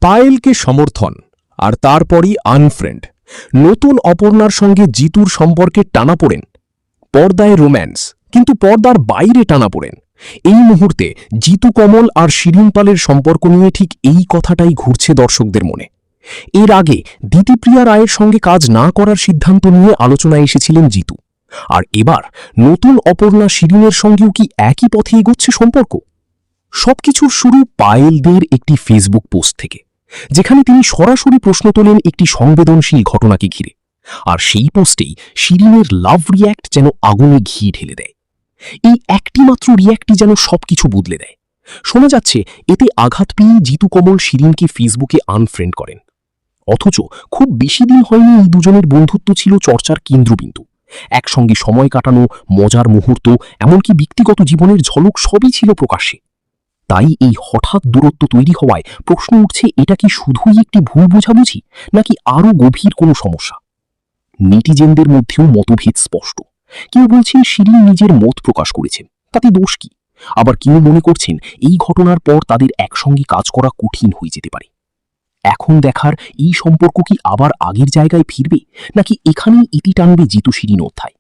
পায়েলকে সমর্থন আর তারপরই আনফ্রেন্ড। নতুন অপর্ণার সঙ্গে জিতুর সম্পর্কে টানাপোড়েন। পর্দায় রোম্যান্স, কিন্তু পর্দার বাইরে টানাপোড়েন। এই মুহূর্তে জিতু কমল আর শিরিন পালের সম্পর্ক নিয়ে ঠিক এই কথাটাই ঘুরছে দর্শকদের মনে। এর আগে দিতিপ্রিয়া রায়ের সঙ্গে কাজ না করার সিদ্ধান্ত নিয়ে আলোচনায় এসেছিলেন জিতু। আর এবার নতুন অপর্ণা শিরিনের সঙ্গেও কি একই পথে এগোচ্ছে সম্পর্ক? সবকিছুর শুরু পায়েলদের একটি ফেসবুক পোস্ট থেকে, যেখানে তিনি সরাসরি প্রশ্ন তোলেন একটি সংবেদনশীল ঘটনাকে ঘিরে। আর সেই পোস্টেই শিরিনের লাভ রিয়্যাক্ট যেন আগুনে ঘি ঢেলে দেয়। এই একটি মাত্র রিয়্যাক্টই যেন সবকিছু বদলে দেয়। শোনা যাচ্ছে এতে আঘাত পেয়ে জিতু কমল শিরিনকে ফেসবুকে আনফ্রেন্ড করেন। অথচ খুব বেশি দিন হয়নি এই দুজনের বন্ধুত্ব ছিল চর্চার কেন্দ্রবিন্দু। একসঙ্গে সময় কাটানো, মজার মুহূর্ত, এমনকি ব্যক্তিগত জীবনের ঝলক সবই ছিল প্রকাশ্যে। তাই এই হঠাৎ দূরত্ব তৈরি হওয়ায় প্রশ্ন উঠছে, এটা কি শুধুই একটি ভুল বোঝাবুঝি, নাকি আরও গভীর কোনো সমস্যা? নেটিজেনদের মধ্যেও মতভেদ স্পষ্ট। কেউ বলছেন শিরিন নিজের মত প্রকাশ করেছেন, তাতে দোষ কি? আবার কেউ মনে করছেন এই ঘটনার পর তাদের একসঙ্গে কাজ করা কঠিন হয়ে যেতে পারে। এখন দেখার এই সম্পর্ক কি আবার আগের জায়গায় ফিরবে, নাকি এখানেই ইতি টানবে জিতু শিরিন অধ্যায়।